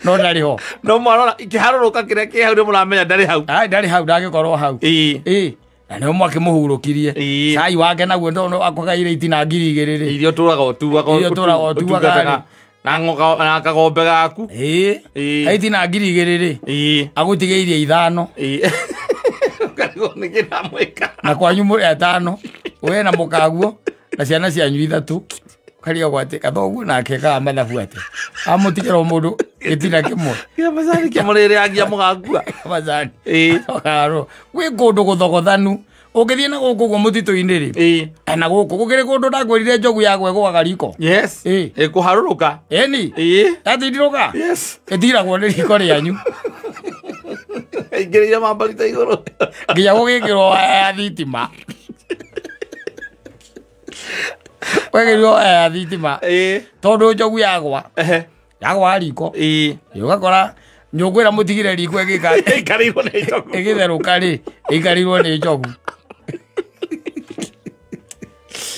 no ndari ho no mwarora ikiharuruka kire ki hau muramenya ndari hau ndari hau ndagikorwo hau na nä mwake må hurå kirie cai wake naguo ndo akwagaire itina ngiri igä rä irio tå raga tuaga na kagombe gaku aitina ngiri igä rä agå tigä irie 5 na kwanyu må rä 5 we na må kaguo na ciana cianyu 3 karia gwate kathoguo nake kaga mathabu ate amå tigä ra må ndå gä tina kä mwe kä må rä rä angia må gakua macani gwä kå ndå gå thogothanu å ngä thiä na gå kå guo må titå-inä rä na gå kå gå kä rä kå ndå ndangwärire njogu ya gwegwaga riko kå harå rå ka ni yatindirå ka ä tiragwo nä riko rä anyu ingä rä ire mambarita igå rå nginya gå gä kä rwo ya thitima gwä rio ya thitima tondå njogu yagwa riko å gakora nyångå ä ra må tigä re riko ä gä therå ka rä ĩikarirwo nĩ njogu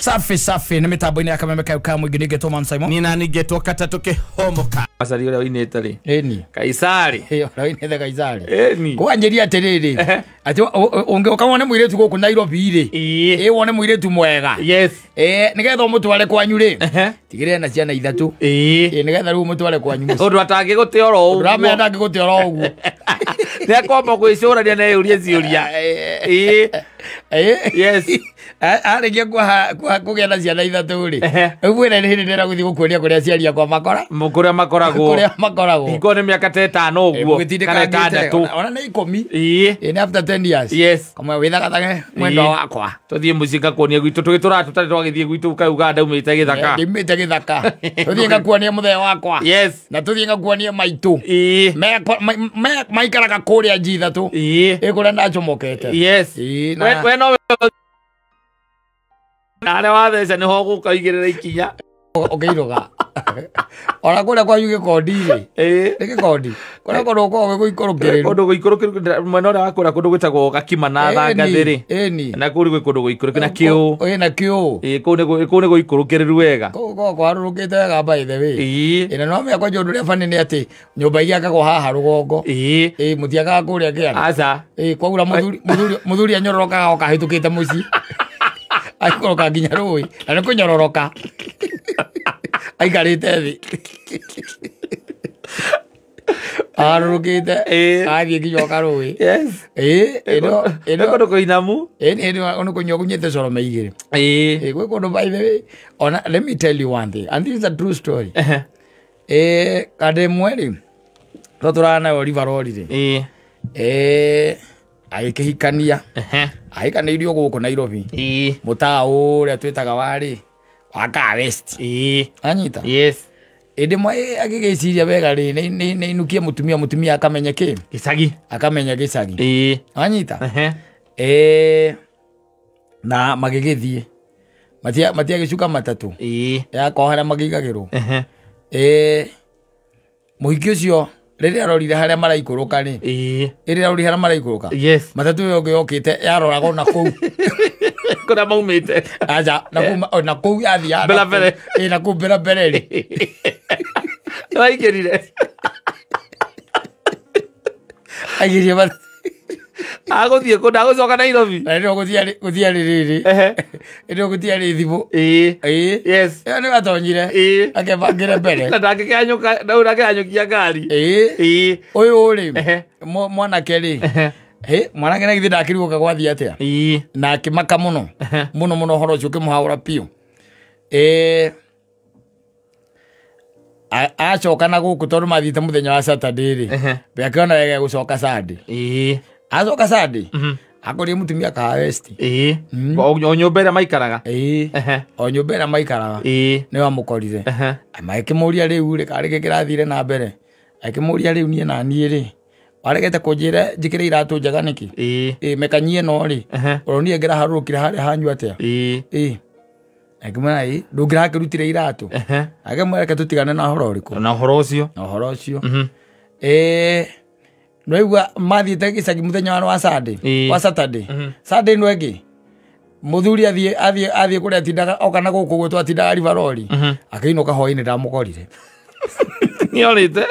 safi nĩ mĩtambo-inĩ ya kameme kau ka mũingĩ nĩngetwo Mam Simon nina nĩngetwo Kata tũkĩhomoka acari ũrĩa ũinĩte rĩ ĩni Kaisari ũrĩa ũinĩte Kaisari ĩni kwanjĩria atĩrĩrĩ atĩ ũngĩũka wone mũirĩtu gũkũ Nairobi rĩ wone mũirĩtu mwega nĩgetha ũmũtware kwanyu rĩ tigĩrĩra na ciana 3 nĩgetha rĩu ũmũtware kwanyu ũndũ atangĩgũte oro ũguo ũramenya ndangĩgũte oro ũguo nĩakwamba gwĩcũrania na eyũrie ciũria arĩkia kũgĩa na ciana 3 rĩ rĩu wĩra nĩ hĩndĩ ndĩra gũthiĩ gũkuonia kũrĩa aciari akwa kũrĩa makoragwo iko nĩ mĩaka ta 5 ũguo kana 6 ona nĩ 10 nĩ after 10 years kamwe wĩthagathange mwendwa wakwa tũthiĩ mũciĩ ngakuonia gwitũ tũgĩtũra tũtarĩ twagĩthiĩ gwitũ ka Uganda umĩte gĩthaka tũthiĩ ngakuonia mũthee wakwa na tũthiĩ ngakuonia maitũ maikaraga kũrĩa G3 kũrĩa ndacomokete we no arĩa watheca nĩho gũkaigĩrĩra ikinya ũkĩiroga ona kũrĩa kwanyu gĩkondi-rĩ nĩ gĩkondi kũrĩa kũndũ gũkoragwo gũikũrũkĩrĩru kũndũ gũikũrũkĩrĩru mwena ũrĩa wa kũrĩa kũndũ gwĩtagwo Gakima na Thangathĩ-rĩ na kũu gwĩ kũndũ gũikũrũkĩrĩru na Kĩũ na Kĩũ kũu nĩ gũikũrũkĩrĩru wega kũu kwarũrũkĩte wega by the way na no mĩakwa ũndũ ũrĩa bani nĩ atĩ nyũmba igĩakagwo haha rũgongo mũtiakaga kũrĩa kĩanda kwaura mũthuri anyororokaga o kahĩtũkĩte mũciĩ aikoroka nginya rũĩ na nĩ kũnyororoka aikarĩte thĩ arũrũkĩte athiĩ nginya oka rũĩ ĩno kũndũ kũinamu nĩ kũnyogunyĩte corome igĩrĩ gwĩ kũndũ by the way ona let me tell you one thing and this is a true story kandĩ mwe-rĩ to tũrana nayo river rori-rĩ agĩkĩhikania ahikanĩirio gũkũ Nairobi mũtaa ũrĩa twĩtaga warĩ waka West anyita ĩndĩ mwe agĩgĩciria wega rĩ nĩ inukie mũtumia akamenya kĩ gĩcagi anyita na magĩgĩthiĩ matiagĩcuka matatũ yakwa harĩa magĩigagĩrwo mũhiki ũcio rĩrĩa arorire harĩa maraikũrũka rĩ rĩrĩa arorire harĩa maraikũrũka matatũ ĩyo ĩngĩ yokĩte yaroraga na kũu kũrĩa maumĩte aja na kũu yathiĩ na kũu mbere rĩ waingĩrire aigĩrie agũthiĩ kũndũ agũcoka Nairobi ndio gũthiarĩ rĩrĩ ndio gũthiarĩ thimũ ĩyo nĩ gatonyire akebangĩre mbere na ndangĩkĩanyũkia ngari ũyũ rĩ mwanake rĩ mwanake na githĩ ndakĩrigũka gwathiĩ atĩa na akĩmaka mũno ũhoro ũcio ũkĩmũhaũra piũ acoka na gũkũ tondũ mathiĩte mũthenya wa Saturday rĩ akĩona wega gũcoka Sunday acoka Sunday akũrĩa mũtumia ka West o nyũmba ĩrĩa maikaraga o nyũmba ĩrĩa maikaraga nĩ wamũkorire magĩkĩmũria rĩu rĩ karĩ gĩkĩrathire na mbere akĩmũria rĩu niĩ na niĩ rĩ waregete kũnjĩra njĩkĩre iratũ njega nĩkĩ mekanyie no rĩ ũronire ngĩraharũrũkire harĩa hanyu atĩa akĩmwĩra ndũngĩrakĩrutire iratũ akĩmwĩra tũtigane na ũhoro ũrĩkũ na ũhoro ũcio noigua mathiĩte gĩcagi mũthenya wa Saturday Sunday no ĩngĩ mũthuri athiĩ kũrĩa atindaga oka na gũkũ gwĩtwo atindaga river rori akĩinũka hwaĩ-inĩ ndamũkorire nĩorĩte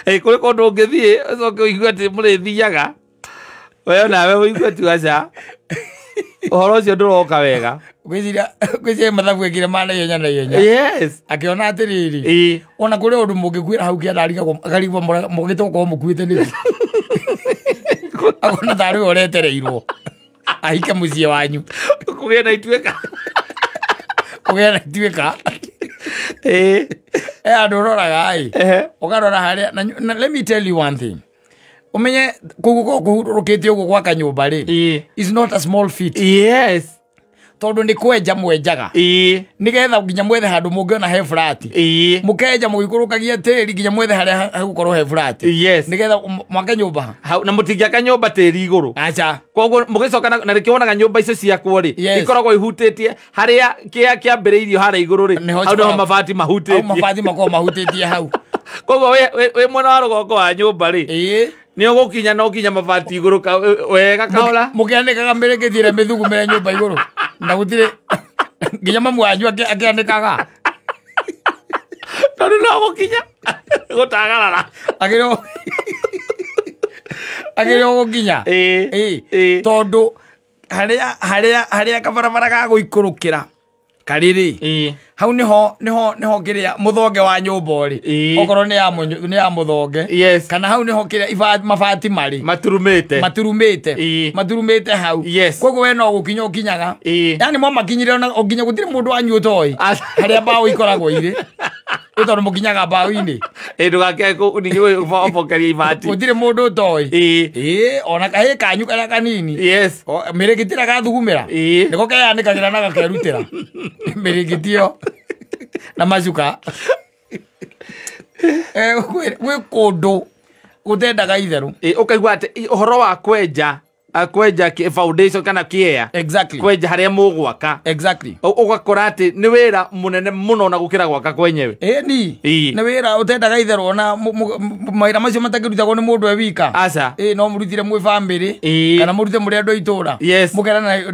kuri kondu ngithie ucoke uigue ati murithiaga we nawe uigue tu aca uhoro ucio nduroka wega gwiciria mathabu ekire mana yenya na yenya yes akiona atiriri ona kuri undu mungikwira hau kia akarigwo mugitokorwo mukuite ni akona tari uretereirwo ahike mucie wanyu kugia na ituika andu roraga ai ukarora haria na let me tell you one thing umenye kuhurukite uguo gwa kanyumba ri is not a small feat yes tondu ni kwenja mwenjaga nigetha nginya mwethe handu mungiona he flat mukenja mugikurukagia tiri nginya mwethe haria hagukorwo he flat nigetha mwake nyumba na mutingiaka nyumba tiri iguru acha koguo mugicoka na rikionaga nyumba icio ciakwo ri ikoragwo ihutitie haria kiambireirio haria iguru ri hau no mabati mahutitie mabati mako mahutitie hau koguo we mwena wa rugongo wa nyumba ri ni ugukinya no kinya mabati iguru wega kaola mukiandikaga mirekethire mithugu mere nyumba iguru na gutire nginya mamu wanyu akiandikaga tondu no gukinya gutagarara agirwo gukinya tondu haria kabarabara ga guikurukira kariri hau niho kiria muthonge wa nyumba ri okoro ni ya muthonge kana hau niho kiria mabati mari maturumite hau koguo we no gukinya ukinyaga yani mo makinyire ona ukinya gutire mundu wanyu utoi haria bao ikoragwo ire utondu mukinyaga bao-ini ndugake ninyi ubokeria ibati gutire mundu utoi ona kahi kanyu karia kanini mirigitira gathugumira niko keyanikagira na gakerutira mirigitio na macuka gwi kundu gutendaga itheru ukaigua ati uhoro wa kwenja foundation kana kiea kwenja haria mugwaka ugakora ati ni wira munene muno na gukira gwaka kwenyewe ni wira utendaga itheru ona mawira macio matakirutagwo ni mundu ewika aca no murutire mwi family kana murute muri andu aitura mugerana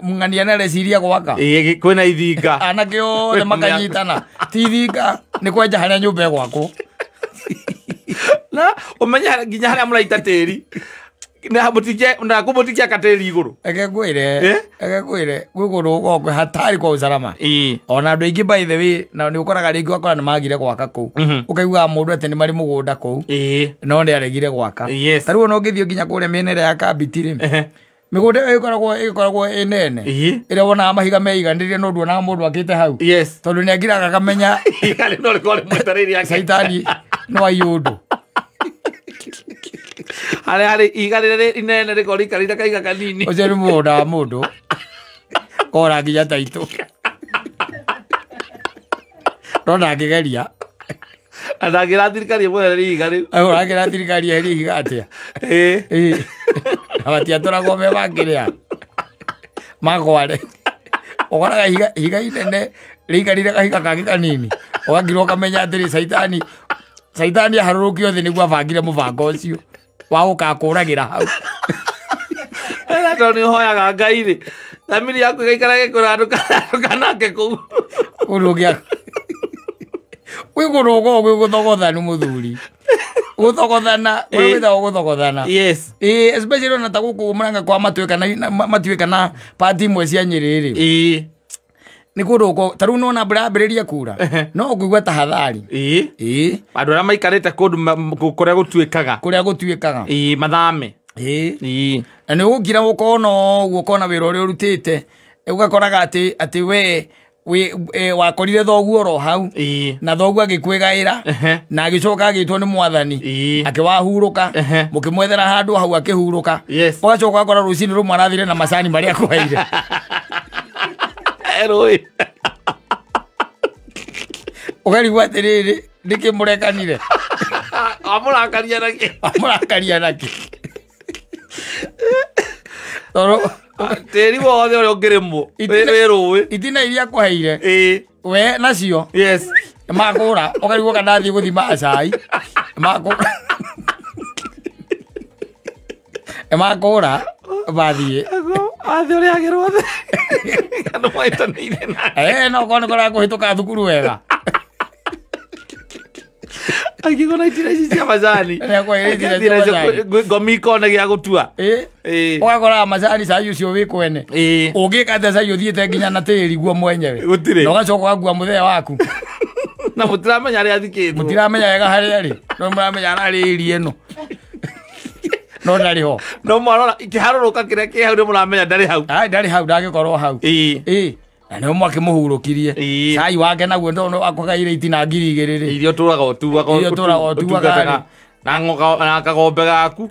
mung'ania na reciria gwaka kwina ithinga anake othe makanyitana ti ithinga ni kwenja haria nyumba gwakwo na umenya nginya haria muraita tiri na kumutikia kateri iguru egegwire gwiguru gokwe hatari kwa usalama ona andu aingi by the way na ni ukoraga ringi wakora ni magire gwaka kuu ukaigua mundu ati ni mari mugunda kuu no ni aregire gwaka tariu no ngithio nginya kuria mienere ya kabitiri migunda ikoragwo inene iria wonaga mahiga meiganirie no nduonaga mundu akite hau tondu ni agiraga kamenya caitani no ayundu hari igarire inene rikori karira kaiga kanini ucio ni mugunda wa mundu kora nginya taitu rona ngigeria andagira thirikari mwereri iga riu agira thirikari eri iga atia abatiatoragwo me bangiria magware okoraga higa inene riikarire kahiga kangi kanini ogagirwo kamenya atiri caitani aharurukio thi niguo abangire mubango ucio wa gukakuragira hau tondu nihoyaga Ngai ri thamiri yaku igaikara gikurandũkanake kũu ũrũgia gwĩkũrũga gwĩgũthogothanu mũthuri gũthogothana gwĩthaga gũthogothana especially ona ta gũkũ Murang'a kwa matuĩka na pati imwe cia Nyĩrĩ rĩ ni kuruko taru no na mbĩrĩria kura no kuigua tahadhari andũ arĩa maikarĩte kũndũ kũrĩa gũtuĩkaga mathame na nĩ ũgũkira gũkona ũguo wĩra ũrĩa ũrutĩte ũgakoraga atĩ we wakorire thoguo ro hau na thoguo agĩkwĩgaĩra na agĩcoka agĩtwo nĩ mwathani akĩwahurũka mũkĩmwethera handũ hau akĩhurũka ũgacoka ũgakora rũcinĩ rũmwe arathire na macani marĩa akũheire eroi ugarigwa atiriri ndiki murekanire amurakaria naki toro teri wothe uria ungirimo wirui itina iria kuheire we nacio makura ugarigwa kana thii guthima acai makura bathie athe uria agirwo the andu maitanĩire nake no kone kora kuhituka thukuru wega Agikona itira ici cia macani. Ngomiko na gĩa gũtua. Ũgakora macani ca ucio wĩ kwene. Ũngĩkate ca thiĩte nginya na tĩri guo mwenyewe. Na ũgacoka ũgakua mũthee waku. Na mũtiramenya harĩa athikĩtwo. Mũtiramenya wega harĩa arĩ. No mũramenya arĩ iri ĩno. No ndarĩ ho. No mwarora ikĩharũrũka kĩrĩa kĩ hau nĩ mũramenya ndarĩ hau. Ndarĩ hau ndagĩkorwo hau. Na nĩ mwake mũhurũkirie. Cai wake naguo ndo akogaire itina 2,000 rĩ. Irio tũraga ũtuaga. Na kagombe gaku.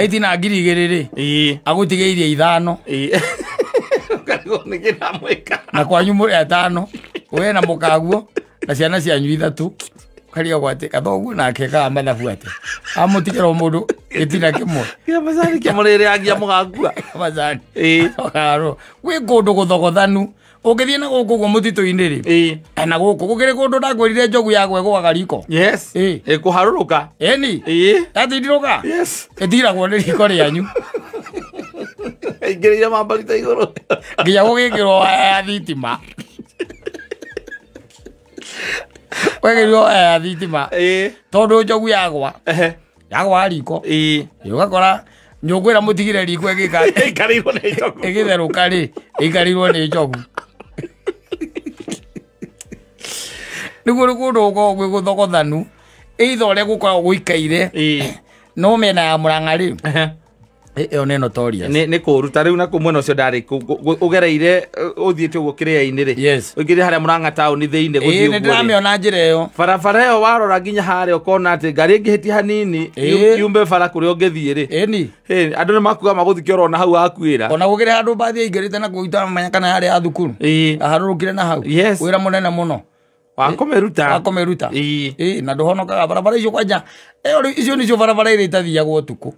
Itina 2,000 rĩ. Agũtigĩirie 5. Na kwanyu mũrĩ 5. We na mũkaguo na ciana cianyu 3. Karia gwate kathoguo nake ka mathabu ate. Amutikĩrwo mũndũ gĩtina kĩmwe. Kĩa macani kĩa mũrĩrĩ agia mũgakua. Macani. Okaro. Gwĩ kũndũ gũthogothanu. Ũngĩthiĩ na gũkũ guo mũtitũ-inĩ rĩ. Na gũkũ gũkĩrĩ kũndũ ndakwĩrire njogu ya gwegũaga riko. Yes. Kũharũrũka. Eni. Yatindirũka. Yes. Ĩtiragwo nĩ riko rĩanyu. Ingĩrĩire mambarita igũrũ. Nginya gũgĩkĩrwo ya thitima. Wegĩrwo thitima. Tondũ njogu yagwa. Yagwa riko. Ũgakora nyũngũ ĩrĩa mũtigire riko ĩikarirwo nĩ njogu. Ĩgĩtherũka rĩ, ĩikarirwo nĩ njogu. Nĩguo nĩ kũndũ gwĩ gũthogothanu. Either ũrĩa gũkoragwo gũikaire. No mĩena ya Mũrang'a rĩ. Ĩyo nĩ notorious. Nĩ kũruta rĩu na mwena ũcio ndarĩ ũgereire ũthiĩte ũguo kĩrĩa-inĩ rĩ. Ũingĩrire harĩa Mũrang'a taũni thĩinĩ gũthiĩ ũguo. Nĩ ndĩramĩona njĩra ĩyo. Barabara ĩyo warora nginya harĩa ũkona atĩ ngari ĩngĩhĩtia hanini yumbe bara kũrĩa ũngĩthiĩ rĩ. Andũ nĩ makuga magũthikio oro na hau akuĩra. Ona gũkĩrĩ handũ mbathi ĩingĩrĩte na kũruta manya kana harĩa ya thukuru. Aharũrũkire na hau. Wĩra mũnene mũno. Wakomeruta. Na ndũhonokaga barabara icio kwanja. Icio nĩcio barabara iria itathiagwo ũtukũ.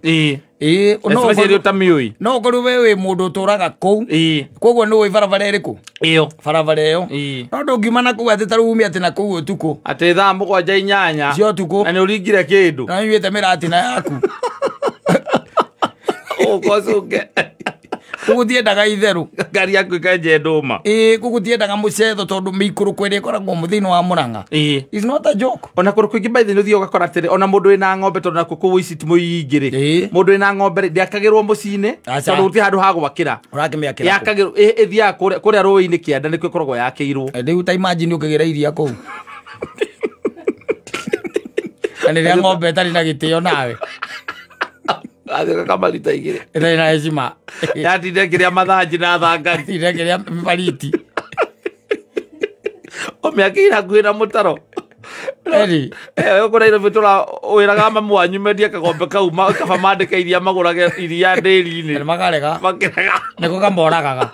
Especially ũtamĩũĩ. No ũkorwo we wĩ mũndũ ũtũraga kũu. Koguo nĩ ũĩ barabara ĩrĩkũ? Ĩyo. Barabara ĩyo. No ndũngiuma na kũu atĩ tarĩu umie atĩ na kũu ũtukũ. Atĩ thaa 7:08. Cio ũtukũ. Na nĩ ũringire kĩndũ. Na nyuĩte mĩratina yaku. Ũgũcoke. Gũgũtiendaga itherũ. Ngari yaku ĩkenje ndũma. Gũgũtiendaga mũcetho tondũ mĩikũrũko ĩrĩa ĩkoragwo mũthĩ-inĩ wa Mũrang'a. It's not a joke. Ona kũrũ kũingĩ by the way ũthiĩ ũgakora atĩrĩ ona mũndũ wĩna ng'ombe tondũ nakũ kũu ici ti mũingĩ rĩ. Mũndũ wĩna ng'ombe ndĩakagĩrwo mũciĩ-inĩ tondũ gũtirĩ handũ ha gwakĩra. Ũrakĩmĩakĩra. Yakagĩrwo ĩthiaga kũrĩa rũĩ-inĩ kĩanda nĩkuo ĩkoragwo yakĩirwo. Rĩu ta imagine ũkĩgĩra iria kũu. Na rĩrĩa ng'ombe ĩtarĩ na gĩtĩo nawe. Atheka kama lita igĩrĩ. Ĩtarĩ na heshima. Yatinde kĩrĩa mathanji na thangari. Yatinde kĩrĩa mĩbariti. Ũmĩakĩire hakuhĩ na mũtaro. Eri. Ũkũ Nairobi wĩraga mamu wanyu mendie kagombe kau kaba mandĩke iria magũrage iria ndĩri-inĩ. Makarega. Makĩrega. Nĩko kamoragaga.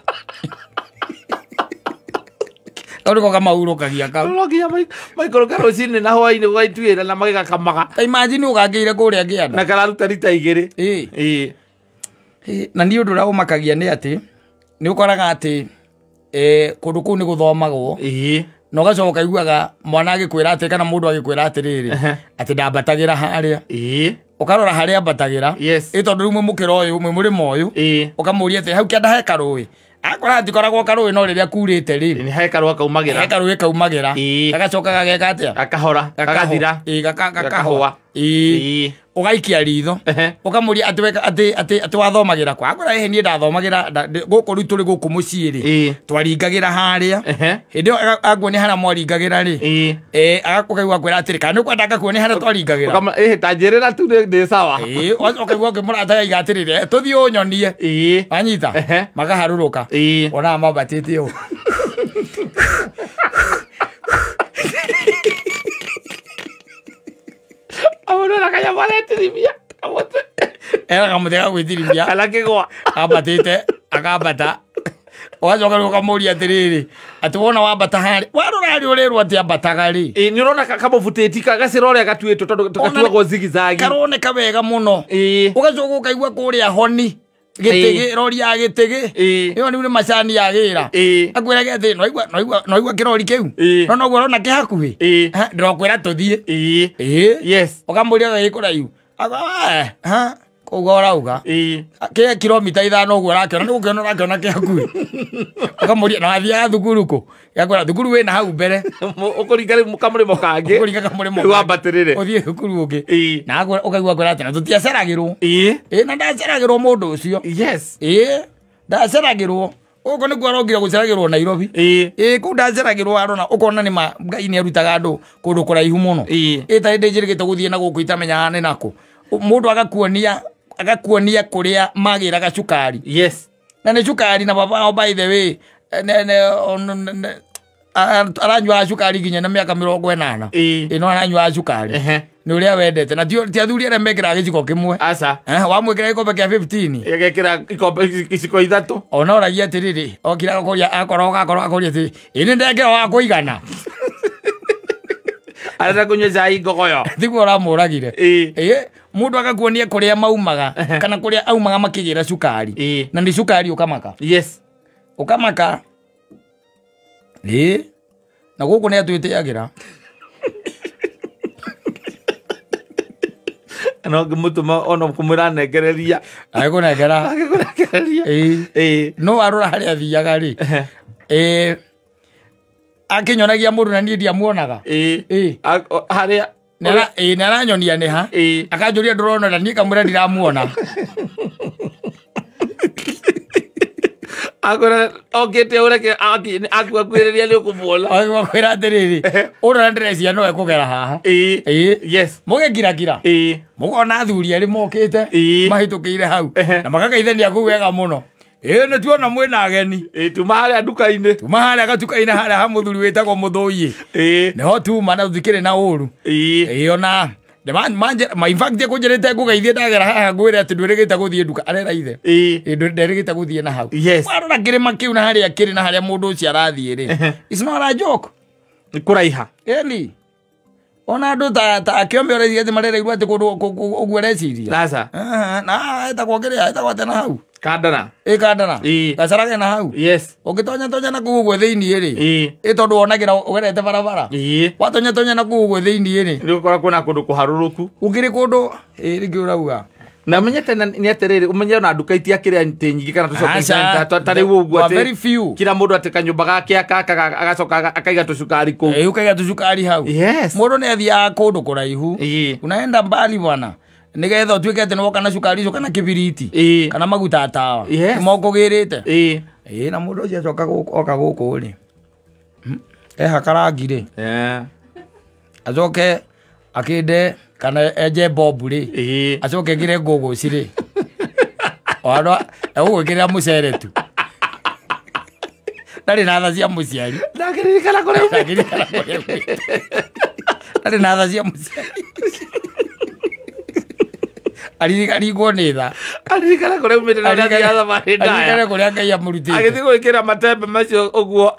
Kau nĩko kamahurũkagia kau. No nginya maikũrũka rũcinĩ na hwainĩ gũgaituĩra na magĩgakamaga. Ta imagine ũgakĩire kũrĩa kĩanda. Na kararuta rita 2. Na niĩ ũndũ ũrĩa ũmakagia nĩ atĩ nĩ ũkoraga atĩ kũndũ kũu nĩ gũthomagwo. Na ũgacoka ũkaiguaga mwana agĩkwĩra atĩ kana mũndũ agĩkwĩra atĩrĩrĩ atĩ ndambatagĩra harĩa. Ũkarora harĩa ambatagĩra. Tondũ rĩu mũmũkĩra ũyũ mũrĩmo ũyũ ũkamũria atĩ hau kĩanda he karũĩ. Akora hatikoragwo karũĩ no rĩrĩa kurĩte rĩ. Nĩ he karũĩ kaumagĩra. He karũĩ kaumagĩra. Gagacoka gageka atĩa? Gakahora. Gagathira. Gakahwa. Ũgaikia ritho. Ũkamũria atĩ wathomagĩra kwa. Akora niĩ ndathomagĩra gũkũ rĩu tũrĩ gũkũ mũciĩ rĩ. Twaringagĩra harĩa. Hĩndĩ ĩyo akuonia harĩa mwaringagĩra rĩ. Agakuonia kwĩra atĩrĩ kana nĩũkwenda ngakuonia harĩa twaringagĩra. Ta njĩrĩra tu ndĩ sawa. Ũkaigua ngĩmũrataga iga atĩrĩrĩ tũthiĩ ũnyonie. Wanyita makaharũrũka. Ona mabatĩte ũũ. Ahora kaya maletiribia. Era kamũtega gwĩtiribia. Kana kĩgwa. Ambatĩte akambata. Wacoka ũkamũria atĩrĩrĩ atĩ wona wambata harĩ warora harĩ ũrĩrwo atĩ ambataga rĩ. Nĩ ũrona kamũbutĩti gacĩra ũrĩa gatuĩtwo tondũ gatuagwo zigizagi. Karoneka wega mũno. Ũgacoka ũkaigua kũrĩa honi. Gĩtĩgĩ rori ya gĩtĩgĩ. Ĩyo nĩ macani ya gĩra. Akwĩraga atĩ noigua kĩrori kĩu. No noguo ũrona kĩ hakuhĩ. Ndĩrokwĩra tũthiĩ. Yes. Ũkamũria we kũraihu. Kugora uga. Ke kilomita 5 uguo rakiona ni gukiona rakiona ke hakui. Akamuria na athia thukuru ku. Yakora thukuru we na hau mbere. Ukurigari mukamurimo kangi. Ukurigari kamurimo. Wa batirire. Uthie thukuru ungi. Na ukaigua kwera ati na tutiaceragirwo. Na ndaceragirwo mundu ucio. Yes. Ndaceragirwo. Uko ni gwarongire guceragirwo Nairobi. Ku ndaceragirwo arona ukona ni Ngai ni arutaga andu kundu kuraihu muno. Ta ndinjirigite guthie na guku itamenya ni nako. Mundu agakuonia kuria magiraga cukari. Yes. Na ni cukari na baba by the way aranywa cukari ginya na miaka 80. Ino aranywa cukari. Ni uria wendete na ti athuri ara mekira giciko kimwe. Asa. Wamwikira ikombe kia 15. Egekira ikombe giciko 3. Ona oragia atiriri okira gukoria akoroga akoria ati ini ndekira wa kuigana. Arata kunywa cai ngogoyo. Thiguo ramuragire. Mundu agakuonia kuria maumaga kana kuria aumaga makigira cukari. Na ndi cukari ukamaka. Yes. Ukamaka. Na guku ni atwitiagira. No ngimutuma ono kumwira negereria. Agikunegeria. No arora hari athiaga ri. Akinyonagia mundu na niĩ ndiamuonaga. Haria naranyonia nĩ ha. Akanjũria ndũrona na niĩ kamwĩra ndiramuona. Agora okete ureke akuakwĩrĩria nĩ ũkũmuona. Akwĩra atĩrĩrĩ ũrona ndĩrecia no ekũgera haha. Yes. Mũgĩkirakira. Mũkona athuri erĩ mokĩte mahĩtũkĩire hau na magakaithania kũu wega mũno. Na tuona mwena ageni. Tuma haria nduka-inĩ. Tuma haria gatuka-inĩ haria ha muthuri witagwo Muthũi. Niho tuma na thikire na ũru. Ona in fact kunjirite ngugeithie ndagera haha ngwire ati ndwirigite guthie nduka arera ithe. Ndirigite guthie na hau. Warora kirima kiu na haria kiri na haria mundu ucio arathie ri. It's not a joke. Kuraiha. Eli. Ona andu ta kiombe ore ati marereirwo ati kundu uguo reciria. Sasa. Na eta kuongerea eta gwatena hau. Kandana. Kandana. Gacaraga na hau. Yes. Ugitonya na kuguo thiini ri. Tondu wonagira ugerete barabara. Watonya na kuguo thiini ri. Ni ukora kuna kundu kuharuruku. Ukiri kundu ringi urauga. Na menyete ni atiriri umenye na nduka itia kiri ante nyingi kana tu shopping center tari uguo ati. Very few. Kila mundu ati kanyumba gake agacoka akaiga tucukari ku. Ukaiga tucukari hau. Yes. Mundu ni athia kundu kuraihu. Unaenda mbali bwana. Nigetha utuike ati woka na cukari icio kana kibiriti kana maguta tawa mokugirite na mundu ucio acoka oka guku ri hakarangire acoke akinde kana eje bobu ri acoke ngire ngugu ciri ora egugwikirira mucere tu ndari na tha cia muciari ndakiririkana kuria ndari na tha cia muciari aririkana ni tha aririkana kuria umite na ndathi ya thamani ndaya aririkana kuria Ngai amurutite agithi gwikira matembe macio uguo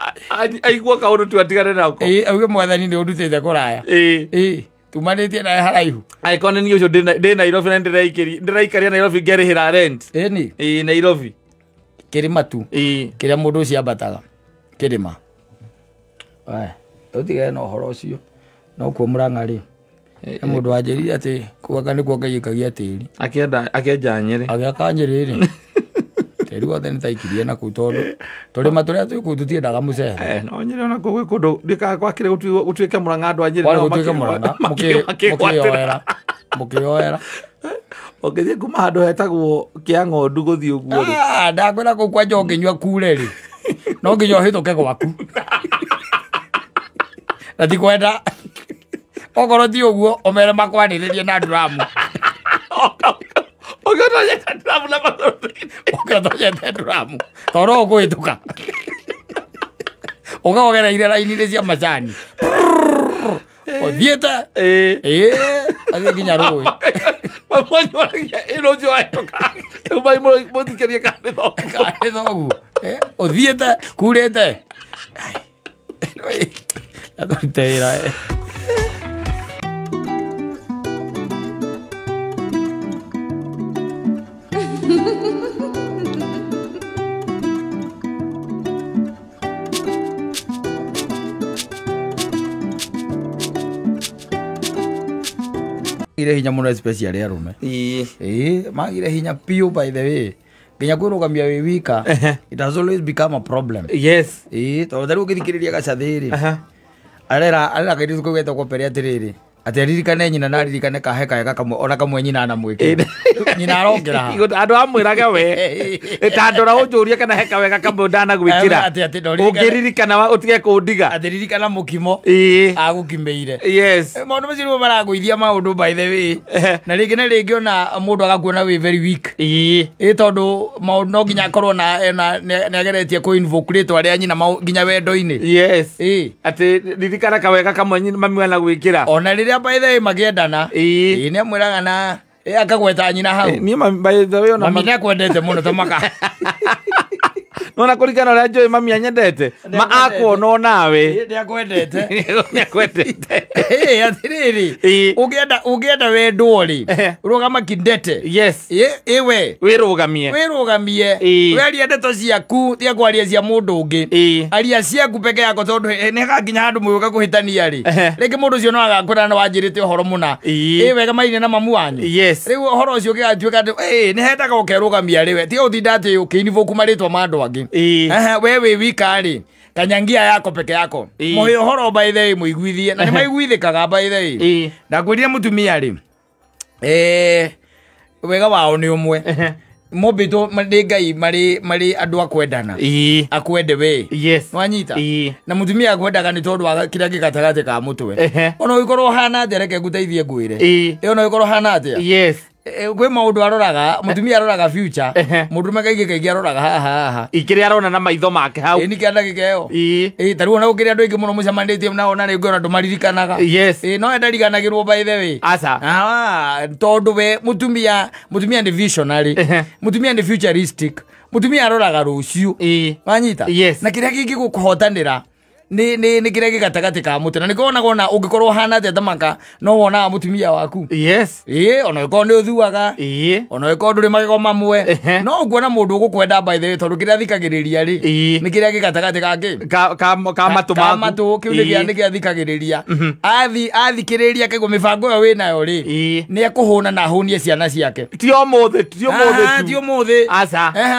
aigua kaundu tu atigane nako auge mwathani ni undutite kuraya tumanitie na haraihu aikone ni ucio ndi Nairobi na ndiraikaria Nairobi ngerihira rent ni Nairobi kirima tu kiria mundu ucio ambataga kirima utigane na uhoro ucio no kuo murang'ari mundu anjirire ati kuaga nikuo Ngai ikagia tiri akienja Nyeri agiaka Nyeri ri tiri wothe nitaikirie na kuu tondu turima turia twi kuu tutiendaga mucere no Nyeri ona kuu kundu ndikaga gwakire gutuike Murang'a andu a Nyeri no gutuike Murang'a mukioera ukithie kuma handu hetagwo kia ng'ondu guthii uguo ri ndakwira kuu kwanja unginyua kure ri no nginya uhituke gwaku na ti kwenda okorwo ti uguo omere makwaniririe na dramu ogatonya dramu na ogatonya dramu toro gwituka ogaogereire raini cia macani othiete athi nginya rũĩ mamwanyoragia ĩno njo aĩtoka ũbai mũthikĩrie kanĩ thoguo othiete kurĩte atũrute wĩra ire hinya muno especially arume magire hinya piu by the way kinya kurugamia wika it has always become a problem. Yes to daru githikiriria gacathiri arera kairitu kweta ko peria tiriri ateririkane nyina naririkane kaheka kamwe ona kamwe nyina na mwike nyina arongera andu amwiraga we tandora unjuria kana heka wega kamwe ndana gwikira ungiririkana utige kundiga ateririkana mukimo agukimeire maundu macio maragwithia maundu by the way na ringi ona mundu agakuona we very weak tondu maundu no nginya akorwo na ageretie ku invoke rĩtwa rĩa nyina nginya wendo-inĩ ati ririkana kawega kamwe mami wana gwikira ona riria by the way magiendana ni amwiraga na akagweta nyina hau ni by the way ona mami nakwendete muno tamaka nona kurikana ria njoi mami anyendete akuona nawe niakwendete atiriri ugienda wendo ri rugama kindete we wirugamie weria ndeto ciaku tia kwaria cia mundu ungi aria ciaku peke yako tondu nega nginya handu mwiuka kuhitania ri ringi mundu ucio no agakwira na wanjirite uhoro muna wega maine na mamu wanyu riu uhoro ucio gigatuika ni hendaga ukerugamia riwe tiga uthinda ati ukiinivoku maritwa ma andu angi wewe wikari kanyangia yako peke yako moyo horo by the way muiguithie na nimaiguithikaga by the way na kwirire mutumia ri wega wao ni umwe mobito mandengai mari andu akwendana akwende we wanyita na mutumia akwendaga ni tondu wa kira gikatagate ka mutwe ona uikorwo hana ndereke guteithie ngwire ona uikorwo hana atia kwe maundu aroraga mutumia aroraga future mundu kaigi aroraga haha ikiri arona na maitho make hau ni kianda gikeo taru ona ukiri andu ingi muno mucamanditie nao na ringo andu maririkanaga no endariganagirwo by the way tondu we mutumia ni visionary mutumia ni futuristic mutumia aroraga rucio wanyita na kiria kingi gukuhotanira ni kiria gigatagati ka mutu na nikona gona ungikorwo hana atia tamaka no wona mutumia waku ona uko ni uthuaga ona uko nduri magego mamwe no nguona mundu ugukwenda by the way tondu kiria thikagiriria ri ni kiria gigatagati ka matu kiu ni kia thikagiriria athikiriria kego mibango yo winayo ri ni akuhuna na hunie ciana ciake tio muthe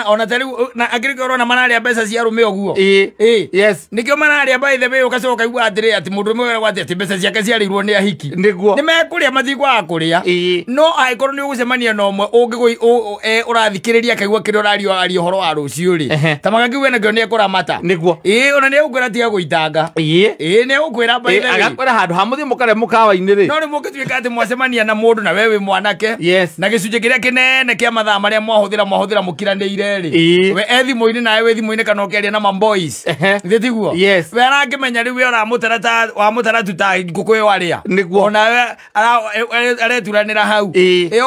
ona tari na agirikoro na manaria mbeca cia rume oguo nikio manaria by the way ukacoka igua atiri ati mundu mwe gwati ati mbeca ciake ciarirwo ni ahiki niguo ni mekuria matigwa akuria no aikorwo ni ugucemania no mwe ungigoi urathikiriria kaigua kiri urario horo wa rucio ri tamaka kiwe na gyo ni ekuramata niguo ona ni ukwira tiga guitanga ni ukwira by the way agakwira handu hamuthi mukare mukawa-ini ri no ni mukituika ati mwacemania na mundu na wewe mwanake na gicunje kiria kinene kia mathaa maria mwahuthira mukiraniire ri we ethimu-ini nawe wethimu-ini kana ukiaria na maboys thitiguo ngimenya riu wa mutaratu ta nguku yo aria ona areturanira hau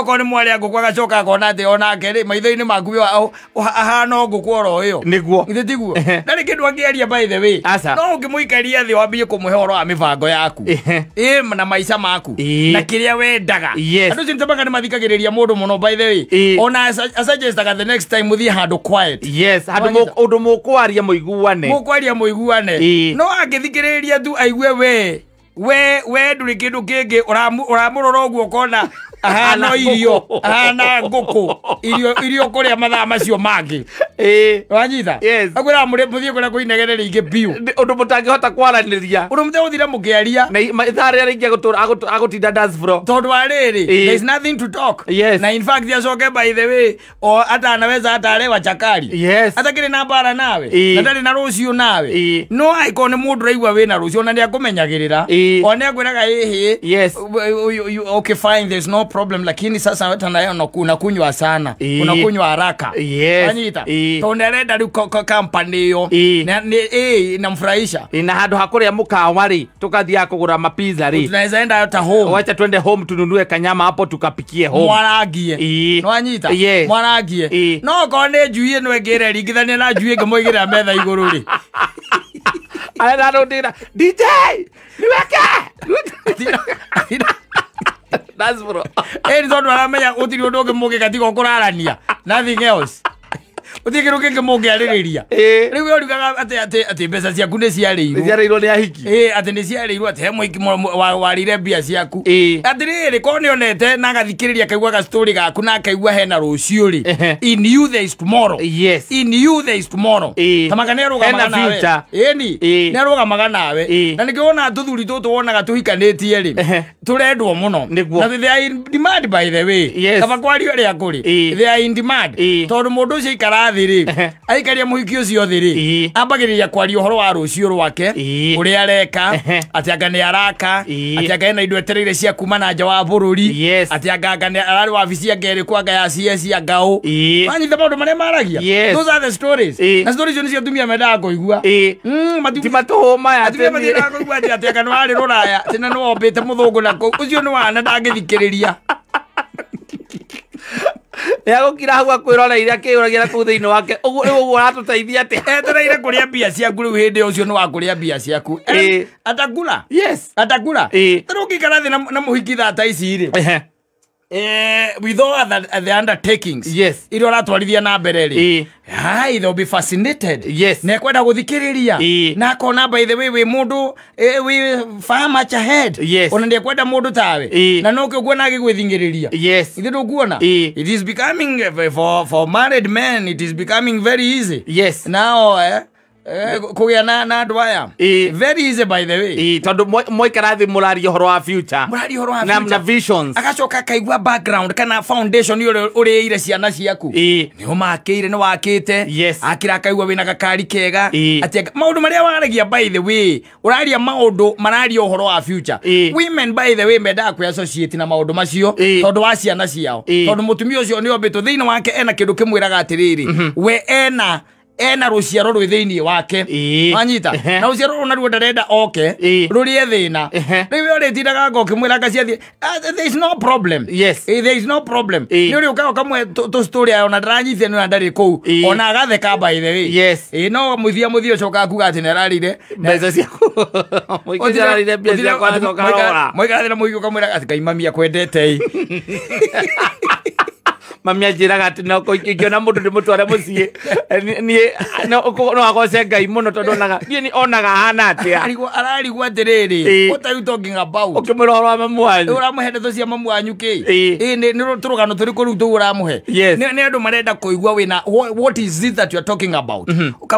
ko ni mwaria nguku agacoka akona ati ona keri maitho-ini maku ahana nguku oro iyo niguo tiguo ndari kindu angiaria by the way no ngimuikaria thi wambie kumuhe horo wa mibango yaku na maica maku na kiria wendaga andu cintabanga ni mathikagiriria mundu muno by the way ona suggestaga the next time muthie handu quiet handu undu mukwaria muiguane no agithikiriria tu aigue we nduri kindu kingi uramurora uguo kona ahana nguku irio kuria mathaa macio mangi wanyita akwira muthie kuria kuinegerera ingi biu undu mutangihota kwaraniria undu mutehutira mukiaria na ithare ringi agutinda dance floor tondu ariri there is nothing to talk na in fact yacoke by the way hata anaweza hata arewa chakari atakiri na bara nawe na ndari na rucio nawe no aiko ni mundu raigua wina rucio na ndiakumenyagirira ona akwiraga okay fine there's no problem lakini sasa hata nayo unakunywa sana unakunywa haraka anyita tonde renda ru company yo inamfurahisha na handu hakuria mukawa ri tukathia kugura mapizza ri tunaweza enda hata home wacha twende home tununue kanyama hapo tukapikie home mwaragie no anyita mwaragie no kone juie no egere ringithania na juie ngemoigira metha iguru ri ala ndira DJ niweke that's bro tondu aramenya utiri undu ungi mugi katiga kurarania nothing else Uthikiro kenge monge aririria. Riu yo rugaga ate mbeca ciaku ni ciarirwo. Ciarirwo ni ahiki. Ate ni ciarirwo ate muhiki warire mbia ciaku. Ate riri ko ni onete na gathikiriria kaigwa ga story gaku na kaigwa hena rucio ri. In you there is tomorrow. Yes. In you there is tomorrow. Tamaka ne rugamaga nawe. Eni. Ne rugamaga nawe. Na nikiona tuthuri tutu wonaga tuhikanitie ri. Turendwo muno. Na they are in demand by the way. Kaba kwari ori akuri. They are in demand. Tondu mundu ucio ikara thi ri. Aikaria muhiki ucio thi ri. Ambagiriria kwari uhoro wa rucio rwake. Uri areka. Ati anga ni araka. Ati anga ena indo etereire cia kuma na nja wa bururi. Ati anga ni arari wa ofisi anga iri kwa anga ya CS ya ngao. Manyi the maundu maria maragia. Those are the stories. Na stories ni cia tumia mendaga kuigua. Timatu maya ati mendaga kuigua ati anga no ari ruraya. Tina no ombete muthungu na ucio no wana ndangithikiriria. Ya gukira hau akwirora akiuragira ku thiini wake uguo aratuteithia ati etereire kuria mbia ciaku riu hindi ucio no wakuria mbia ciaku atakula. Yes, atakula. Rukikara thi na muhiki thata ici ri with all the undertakings. Yes. Iro ratwarithia na mbere ri. Hai, they'll be fascinated. Yes. Na kwenda guthikiriria. Na kona by the way we mundu we far much ahead. Yes. Ona ndi kwenda mundu tawe. Na no kiguo na gigwithingiriria. Yes. Ithe ndukuona. It is becoming for married men, it is becoming very easy. Yes. Now kugia na dwaya. Very easy by the way. Tondu moikarathi murari horo wa future. Murari horo wa future. Na visions. Agacoka kaigwa background kana foundation uri ire ciana ciaku. Ni umakire ni wakite. Yes. Akira kaigwa wina gakari kega. Ati maundu maria waragia by the way. Uraria maundu marari horo wa future. Women by the way menda ku associate na maundu macio tondu wa ciana ciao. Tondu mutumia ucio ni obeto thiini wake ena kindu kimwiraga atiriri. We ena ruciaro rwi thiini wake anyita na ruciaro runa ruo ndarenda rurie thina riu uri tindaga ngokimwira ngaciathi there is no problem. Yes. There is no problem. Ni uri ukaga kamwe to story ona ndaranyithia ni ndari ku ona agatheka by the way. Yes. No muthia coka kuga ati nerarire mbeca ciaku muikararire mbeca ciaku atokarora muikararire muiku kamwira ati kaimamia kwendete mamia njiraga ati no kuikiona mundu ndi mutware mucie ni no agoce ngai muno tondu naga ni onaga hana atia ararigwa atiriri what are you talking about? Ukimwira wa mamu wanyu uramuhe ndeto cia mamu wanyu ki ni turugano turiku riu tu uramuhe ni andu marenda kuigua wina what is it that you are talking about?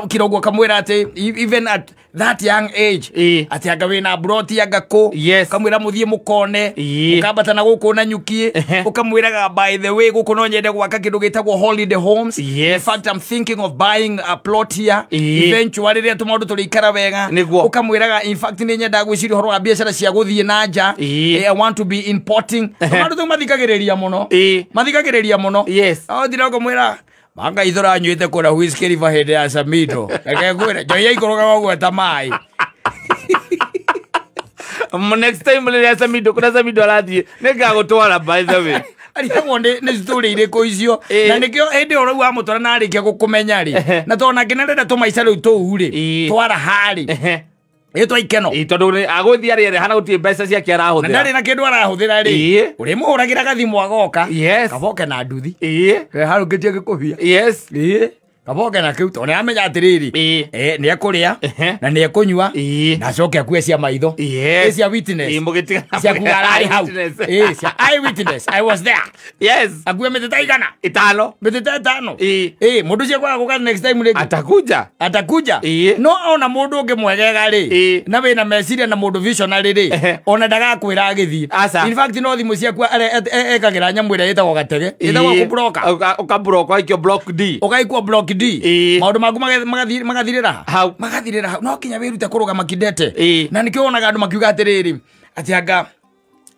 Kirogo kamwira ati even at that young age ati anga wina broti anga ku kamwira muthie mukone ukambata na guku na nyukie ukamwiraga by the way guku no nyende gwaka kindu gitagwo holiday homes. In fact I'm thinking of buying a plot here eventually ria tumaundu turikara wega ukamwiraga in fact ni nyenda gwiciri horo wa biashara cia guthie na nja. I want to be importing tumaundu tu mathikagiriria muno ndira kumwira manga ithora nywite kura whiskey river hede ya Samido akakwira joya ikoroga gweta mai next time le ya Samido kuna Samido arathie ningagutwara by the way ari wonde ne story ire ko icio na nikio ende oro wa mutwara na arikia gukumenya ri na tona kinarenda tumaisa riu tu ri twara hari etwa ikeno tondu aguthia ri hana gutie mbeca cia kiara huthira ndari na kindu arahuthira ri uri muhuragira gathimu agoka kaboke na nduthi haru ngitie gikubia kaboke na kiu tone amenya atiriri ni akuria na ni akunywa na coke akue cia maitho cia witness cia kugarari hau cia I witness I was there akue meteta igana itano mundu cia kwa guka next time regi atakuja no ona mundu ungi mwegega ri na wina meciria na mundu visionary ri ona ndagakwira agithii in fact no thimu cia kwa ekagira nyamwira itagwo gatege itagwo kubroka ukabroka ikio block D ukaikwo block maundu magu magathirira hau no kinya wirute kurugama kidete na nikionaga andu makiuga atiriri ati anga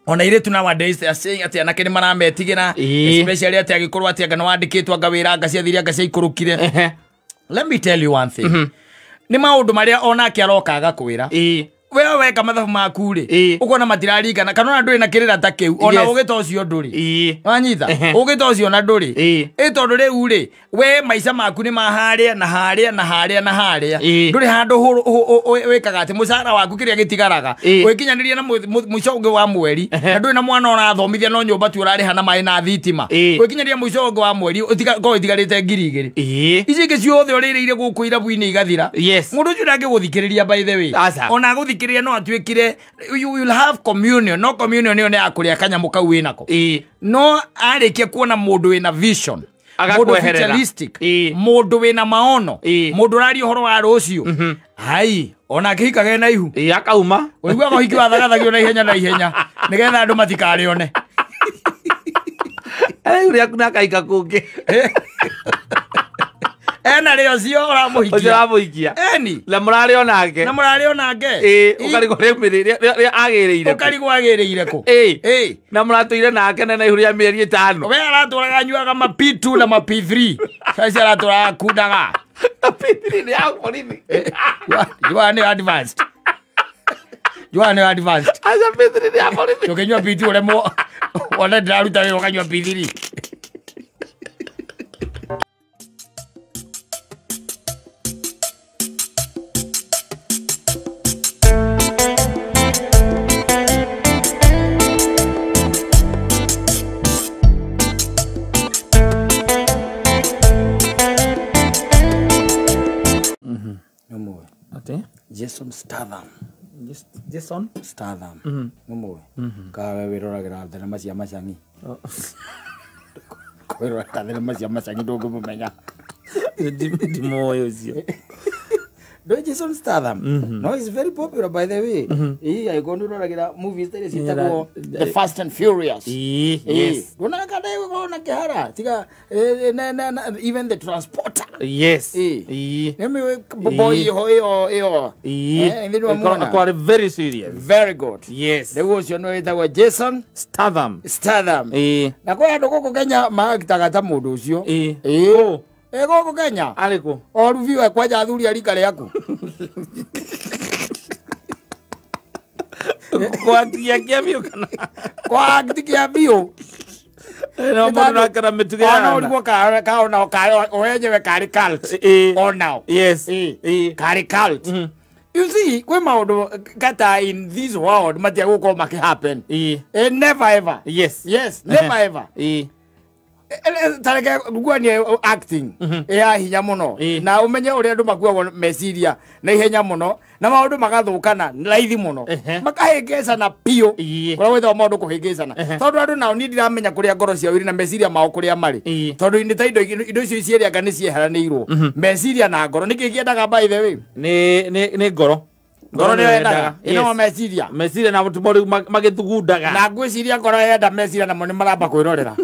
ona iretu nowadays they are saying ati anake ni marametigina especially ati agikorwa ati anga no wandikitwa anga wira anga cia thiria anga cia ikurukire. Let me tell you one thing ni maundu maria ona ke aroka agakwira wewe weka mathabu maku ri ukona matirarikana kana nduri na kirira ta kiu ona ugita ucio nduri wanyitha ugita ucio na nduri tondu riu ri we maica maku ni maharia na haria na haria na haria nduri handu wikaga ati mucara waku kiria gitigaraga wikinyaniria na muico ungi wa mweri na nduri na mwana ona thomithia no nyumba tu urari hana mai na thitima wikinyaniria muico ungi wa mweri ko itigarite ngiri igiri ici ingi ciothe uriire guku irabu-ini igathira mundu ucio ndangiguthikiriria by the way ona guthikiriria no atuikire you will have communion no communion ni ya kuria kanyamu kau winako no arikie kuona mundu wina vision mundu futuristic mundu wina maono mundu rari horo wa rucio hai ona kihikage na ihu akauma uigwa mohiki wa thagathagio na ihenya nigetha andu matikarione uria kuna kaika kungi ena leo sio ora muhikia oja muhikia eni la murari onake na murari onake ukarigo remire agereire ukarigo agereire ko na muratuire nake na ihuria mieri 5 we araturaga nyuaga ma P2 na ma P3 sasa araturaga kudaga P3 ni au polini you are advanced asa P3 ni au polini tokenywa P2 ole mo wala ndaruta we ukanywa P3 Jason Statham. Jason Statham. Mumo. Ka wirora thenema cia macangi. Kwirora thenema cia macangi ndungumumenya. Ndimoyo ucio. Do Jason Statham. No, he's very popular by the way. I go nduragira movies that is The Fast and Furious. Yes. Una kada go na kihara. Tika even the Transporter. Yes. Nemi boy ho. Quite very serious. Very good. Yes. There was Jason Statham. Na kwa ndo koko Kenya maakitagata mundu ucio. Goko Kenya. Aliko. O review kwa jathuri alika riaku. Kwa kia bio kana. Kwa kia bio. No mo na kara metuga. Ana ulikuwa ka ona oyenyewe kari cult. Now. Yes. Kari cult. You see, when maundu kata in this world matia guko make happen. Never ever. Yes, never ever. Tareke gugwa ni acting ya hinya muno na umenye uri andu makuwa meciria na ihenya muno na maundu magathukana raithi muno makahengecana pio kwa wetha maundu kuhengecana tondu andu nao ni ndiramenya kuria ngoro cia wiri na meciria mao kuria mari tondu ni ta indo icio icieri anga ni cieheranirwo meciria na ngoro niki kiendaga by the way ni ngoro ngoro ni yendaga ino meciria na mutu mori magitugundaga na ngwiciria ngoro yenda meciria na moni maramba kwirorera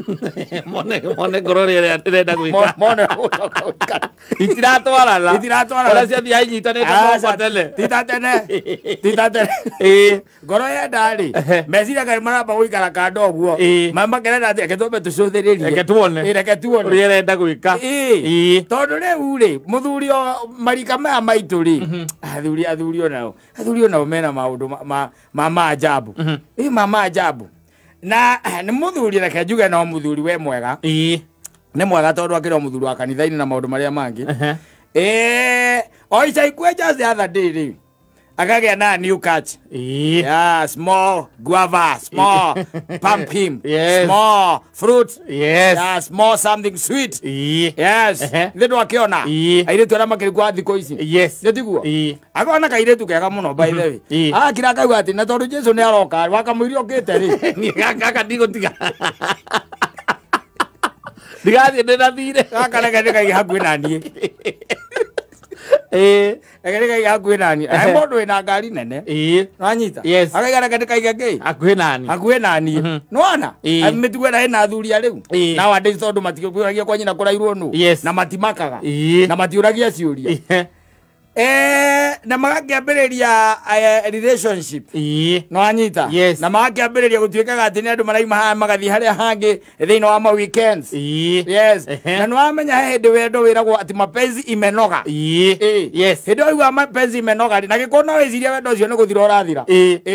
mone ngoro renda gwika mone itiratwara ora cia thia inyitanete titatene ngoro yenda ri meciria kari maramba gwikara kando guo mamba kerenda ati ketombe tucuthiririe reke tuone uri renda gwika tondu riu ri muthuri marika maya maitu ri athuri onao mena maundu mama ajabu mama ajabu na ni muthuri reke njuge no muthuri we mwega ni mwega tondu akira muthuri wa kanitha-ini na maundu maria mangi oica ikue just the other day ri akagea na new catch small guava, small pumpkin, small fruit, small something sweet, ndio akiona airetu ara makirikwa thiko ici nditiguo akona kairetu kega muno by the way akira kauga ati na tondu Jesu ni aroka wakamwiri okite ri kaka ndigo tiga ndigathi ndinathire kaka ngai hakuhi na nie Agereka yakuwe nani? Mundu wina ngari nene. Nanyita. Akaigara katika igake. Akuwe nani? Nwana? Ametuwe na ena athuria riu. Na wande tondu matikuragia kwa nyina kurairwo nu. Na matimakaga. Na matiuragia ciuria. na magakiambĩrĩria relationship no anyita na magakiambĩrĩria gũtuĩkaga atĩ nĩ andũ maraima magathiĩ harĩa hangĩ thĩinĩ wa ma weekends na nĩ wamenya he hĩndĩ wendo wĩragwo atĩ mapenzi imenoga hĩndĩ waigua mapenzi imenoga na gĩkũyũ no wĩcirie wendo ũcio nĩ gũthira ũrathira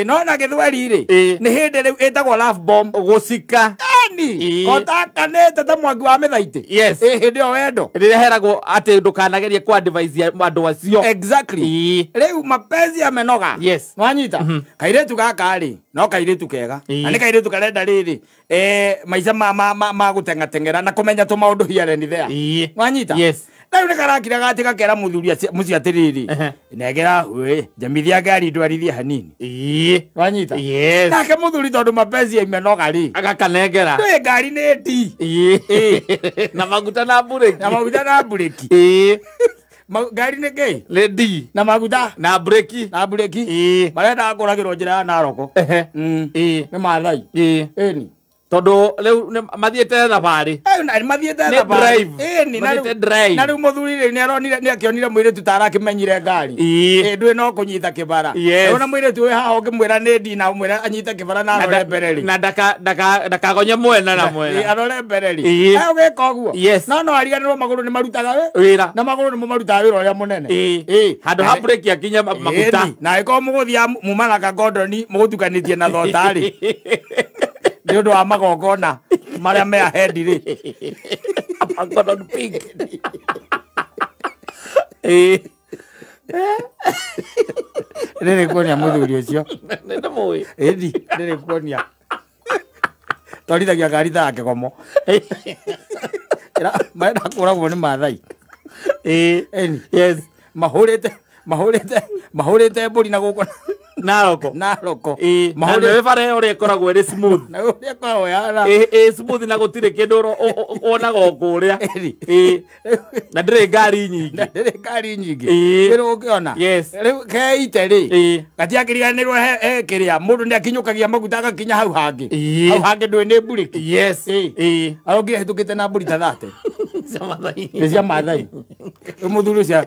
no na gĩthweri-rĩ nĩ hĩndĩ rĩu ĩtagwo love bomb gũcika otakanĩte ta mwangi wa mĩthaitĩ hĩndĩ ĩyo wendo rĩrĩa atĩ ndũkanagerie kwa advise andũ acio exactly rĩu mapenzi amenoga wanyita kairĩtu gaka-rĩ no kairĩtu kega na nĩ kairĩtu karenda rĩrĩ maica ma gũtengatengera na kũmenya tũmaũndũ here and there wanyita rĩu nĩ karakira gati gakera mũciĩ atĩrĩrĩ negera njamithia ngari ndwarithie hanini wanyita nake mũthuri tondũ mapenzi imenoga-rĩ agakanengera ndĩ ngari nĩ ti na maguta na mburĩki ngari nĩ kĩ lady na maguta na breki marenda kũragĩrwo njĩra ya Naroko nĩ Maathai ĩni tondũ rĩu mathiĩte thabarĩ mathiĩte thabarĩ na rĩu mũthuri nĩ akĩonire mũirĩtu ta arakĩmenyire ngari ndwĩ no kũnyita kĩbara na mũirĩtu wĩ haha ũngĩmwĩra nĩ ndi na ũmwĩra anyite kĩbara na arore mbere-rĩ na ndakagonye mwena na mwena arore mbere-rĩ ũgĩka ũguo no ariganĩrwo magũrũ nĩ marutaga wĩra na magũrũ nĩmo marutaga wĩra ũrĩa mũnene handũ ha breki akinya maguta na ĩkorwo mũgũthiĩ mumanaga Gordoni mũgũtukanĩtie na thota-rĩ nĩ ũndũ wa magongona marĩa me ahendi-rĩ Gordon Pink rĩrĩ kuonia mũthuri ũcio nĩndamũĩ ĩndi rĩrĩ kuonia twarithagia ngari ta ya kĩgomo marenda kũragwo nĩ Maathai mahũrĩte mbũri na gũkũ Naroko mahũrĩte bara ũrĩa ĩkoragwo ĩrĩ smooth na ũrĩa ĩkoragwo yana smooth na gũtirĩ kĩndũ wonaga kũrĩa na ndĩrĩ ngari nyingĩ rĩu ũkĩona rĩu keite-rĩ gatiakĩriganĩrwo he kĩrĩa mũndũ nĩ akinyũkagia maguta agakinya hau hangĩ ndũĩ nĩ mburĩki arongire hĩtũkĩte na mbũri ta 30 nĩ cia Maathai rĩu mũthuri ũcio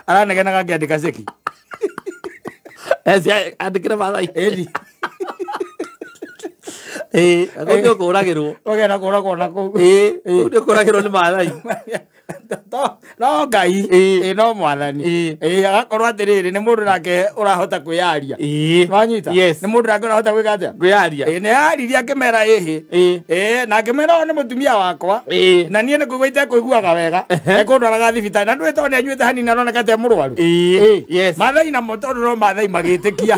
aranegenaga ngĩandĩka ceki andĩkĩre Maathai agũthiĩ kũragĩrwo ũgenda kũragwo na kũu ũgũthiĩ kũragĩrwo nĩ Maathai no Ngai no Mwathani agakorwo atĩrĩrĩ nĩ mũndũ nake ũrahota kwĩyaria wanyita nĩ mũndũ nake ũrahota gwĩka atĩa kwĩyaria nĩ yaririe akĩmera na akĩmera nĩ mũtumia wakwa na niĩ nĩ kũigua itekũiguaga wega ekũndwaraga thibitarĩ na ndwĩ tondũ nĩ anyuĩte hanini aroneka te mũrwaru Maathai namo tondũ no Maathai magĩtĩkia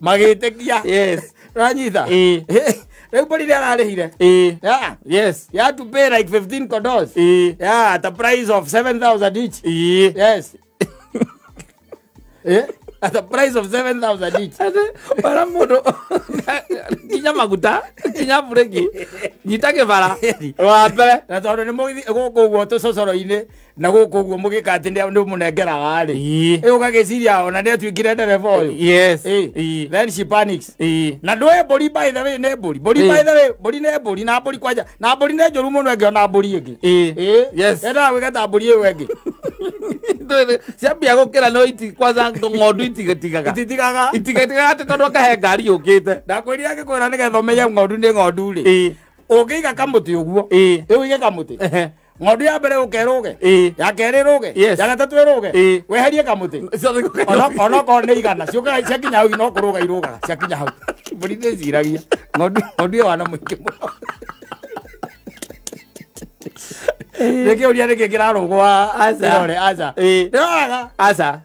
magĩtĩkia ranyitha rĩu mbũri nĩ ararĩhire you had to pay like 15 condos at the price of 7,000 each at the price of 7,000 each bara mũndũ kinya maguta kinya bureki nyita kĩbara wa mbere na tondũ nĩ mũgithi gũkũ ũguo tũcocoro-inĩ na gũkũ ũguo mũgĩka atĩ nĩ mũnengeraga-rĩ ũgagĩciria ona nĩ atuĩkire ndereba ũyũ then she panics na ndũĩ mbũri by the way nĩ mbũri mbũri nĩ mbũri na mbũri kwanja na mbũri nĩ njũru mũno ĩngĩona mbũri ĩngĩ endaga gwĩka ta mbũri ĩyo ĩngĩ ciambia gũkĩra no kwanza ng'ondu itigatigaga atĩ tondũ akahe ngari yũkĩte ndakwĩrire agĩkwĩra nĩgetha ũmenye ng'ondu nĩ ng'ondu-rĩ ũngĩiga kamũtĩ ũguo ũige kamũtĩ ng'ondu ya mbere ũkerũge ya kerĩ ĩrũge ya gatatũ ĩrũge weherie kamũtĩ onokorwo nĩ igana ciakinya hau no kũrũga irũgaga ciakinya hau mbũri nĩ ciragia ng'ondu ĩyo wana mũingĩ mũno nĩkĩũria nĩkĩ kĩrarũgwo aca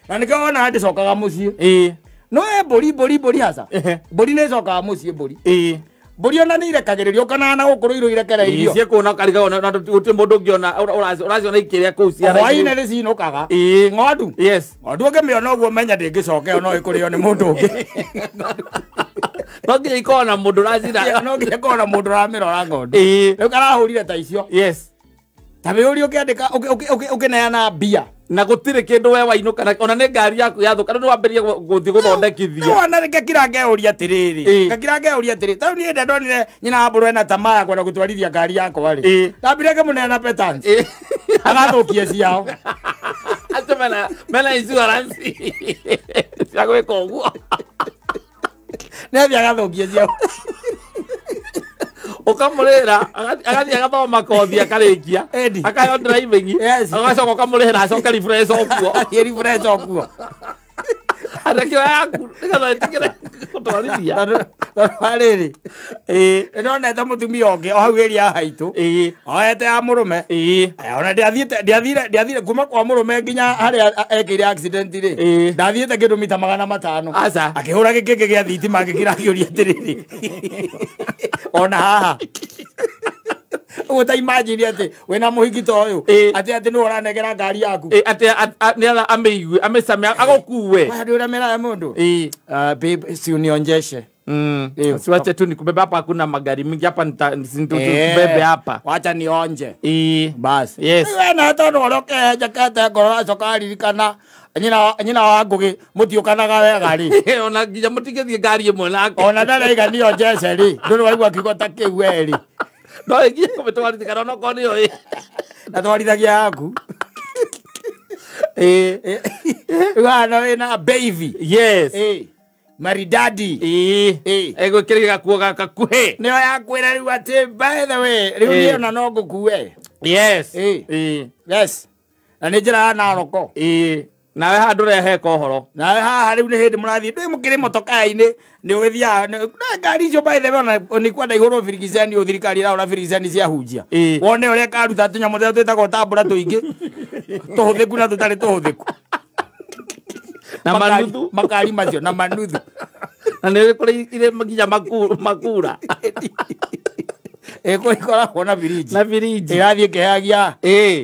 na nĩkĩo wona ndĩcokaga mũciĩ no mbũri haca mbũri nĩ ĩcokaga mũciĩ mbũri ona nĩ irekagĩrĩrio kana na gũkũrũ irũ irekereirio ciĩkũona kariga na gũtirĩ mũndũ ũngĩona ũraciona ikĩrĩa kũu ciara hwainĩ nĩ cinũkaga ng'ondu ũngĩmĩona ũguo menya ndĩngĩcokeo no ĩkũrĩo nĩ mũndũ ũngĩ no nginya ikorwo na mũndũ ũracira no nginya ikorwo na mũndũ ũramĩrora ng'ondu rĩu karahũrire ta icio ta wĩ ũrĩ ũkĩandĩka ũkĩneana mbia na gutire kindu we wainukana ona ne ngari yaku yathuka no wamberie guthi guthondekithia no wana ngakira uria atiriri ngakira uria atiriri tau ni enda ndonire nyina mburu ena tamaa kwenda gutwarithia ngari yakwa ri ndambire kemunena petans agathukie ciao ato mena insurance yagweka uguo nethi agathukie ciao ukamurira agathi agathoma kothi akarikia akayo driving agacoka ukamurira acoka refresh okuo refresh okuo arekio yaku nigathoetikire gutwarithia riri nonete mutumia ungi o hau ĩria haitu oete ya murume ona ndiathire kuma kwa murume nginya haria ekire accident ri ndathiĩte kĩndũ mita 500 akĩhũra gĩkĩngĩ gĩa thitima ngĩkĩra kĩũria atĩrĩrĩ ona haha uta imagine ati wena muhigito uyu ati no uranegera ngari yaku ati niatha ameigue amesame agokuwe ndio mera mundu babe si unionjeshe siwache tu nikubeba hapa, hakuna magari mingi hapa, nitubebe hapa, wacha nionje basi. Yes, na hata ndoroke jakata ngoro sokari rikana nyina wa ngugi mutiukanaga wega ri ona nginya mutigethie ngari imwe nake ona ndaraiga nionjeshe ri ndu waigua kigota kiu weri no ingi kumetwarithikana no koni oi na twarithagia yaku wana wena baby. Yes, maridadi ego kirega kuoga kakuhe nio yakwira riu ati by the way riu niyo na no ngukuwe. Yes, yes, na ni njira na roko nawe handu rehe kohoro nawe haha riu ni hindi murathie ndi mukiri motokai-ini ni ugithia ngari icio by the way ni kwenda iguru birigiceni uthirikari ra ura birigiceni cia hunjia wone uria karuta tunyamo turia twitagwo tambura tuingi tuhuthiku na tutari tuhuthiku na manuthu makari macio na manuthu na ni kuri ile nginya makura eko ikora kona biriji na biriji irathie kehagia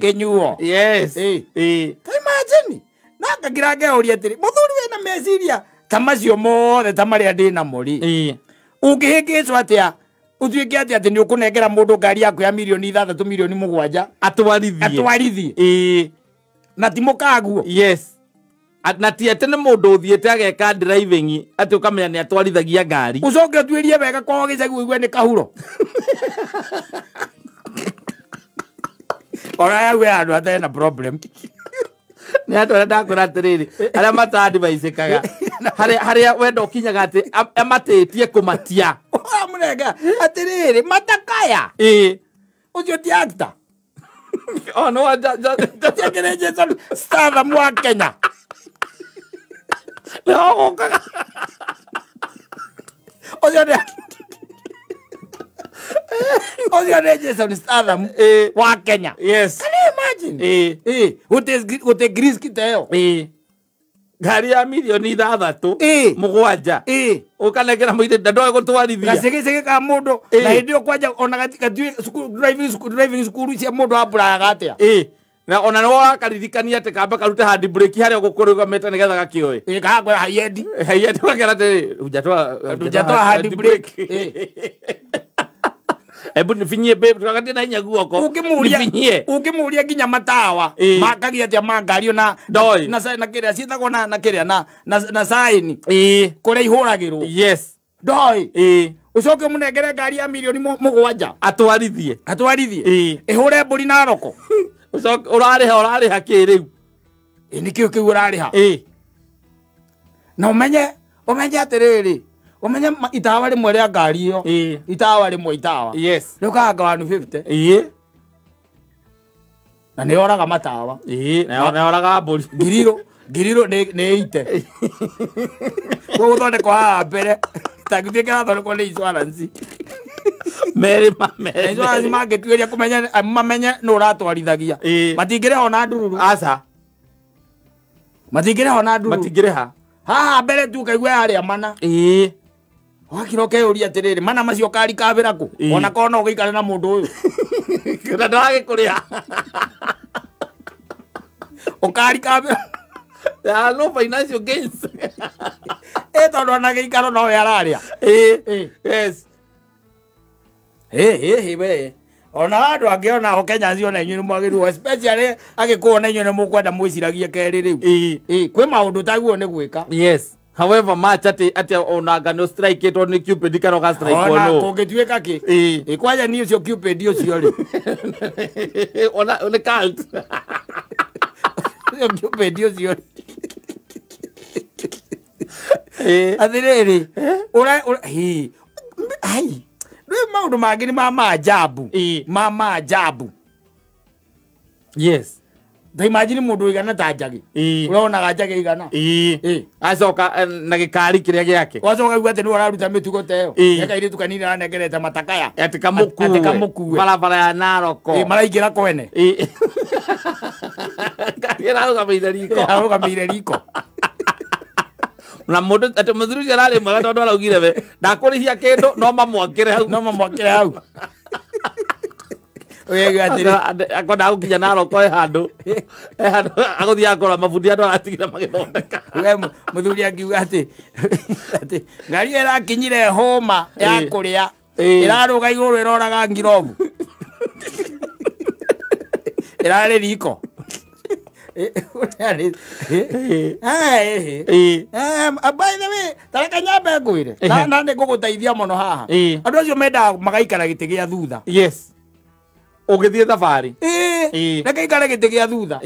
kenyuo. Yes, imagine naka kirage uria tiri muthuri wena meciria tamacio mothe tamaria ndina muri ungihikicwo atia utuike atia ni ukunengera mundu ngari yaku ya milioni 6 milioni 7 atwarithie na timukaguo. Yes, na tiete ne mundu uthiete ageka driving ati ukamenya ni atwarithagia ngari ucoke tuirie wega kwa gicagi igwe ni kahuro ora we andu atena problem ni andu ndakura atiriri aria matadvice-kaga haria wenda ukinyaga ati amatitie kumatia amunega atiriri matakaya ucio ti actor oh no jakereje star mwa Kenya no kaka ojo Jason Statham wa Kenya. Yes, can you imagine what a grease kiteo ngari ya milioni 6 mugwanja ukanegera muite ndoe gutwarithia gacege ka mundu na hindio kwanja ona gatika driving school cia mundu aburaga atia na ona no akaririkania ati kamba karute hand brake haria gukuruga meta nigetha gakioe gakwa hayendi wakera ati ujatwa hand brake ebu nifinyie babe tukakati na inya guoko ukimuria nginya matawa makagia atia mangari na na kiria cietagwo na kiria na sign kuria ihuragirwo. Yes, ndoi ucoke munengere ngari ya milioni 7 atwarithie ihure mburi na roko ucoke urariha kiriu nikio kiu urariha na umenye atiriri umenye itawa rimwe ria ngari iyo itawa rimwe itawa. Yes, rukaga 150 na ni oraga matawa na oraga mburi ngiriro ni ite ko thone kwa mbere tagithie kana thone ko ni insurance mere insurance mangetuiria kumenya mamenye no uratwarithagia matingire ona ndururu aca matingire ona ndururu matingire haha mbere tu kaigwa aria mana wakiroke uri atiriri mana macio kari kabira ku ona kono ugiikara na mundu uyu kana ndage kuria ukari kabira no financial gains tondu ona giikaro no yararia. Yes, we ona andu angiona ho Kenya ziona inyu mwagiru especially agikuona inyu ne mukwenda mwiciragie keri riu kwi maundu taguo ni gwika. Yes, however much ati onanga no strike it on Cupid karoga strike ono kungituika ki kwaja ni ucio Cupid ucio ri ona cult Cupid ucio athiriri ura ai maundu mangi ni mama ajabu. Yes, they imagine mundu igana ta Njagi urona Njagi igana acoka na gikari kiria giake wacoka igwate ni wararuta mitugo teyo eka iri tukanini anegerete matakaya ati kamuku barabara ya Naroko maraingira kwene kagira arugamire riko na mundu ati muthuru cia rari mwaga tondu araugire we ndakurihia kindu no mamwakire hau oye atiri akona gukinya Naroko handu aguthi akora mabundi andu aratigira magithondeka we muthuri akiuga ati ngari irakinyire homa ya kuria iraruga iguru iroraga ngirobu irare riko by the way tareka nyambe ngwire na ndi guguteithia muno haha andu acio menda magaikara giti gia thutha. Yes, ugithie thabari reke ikare giti gia thutha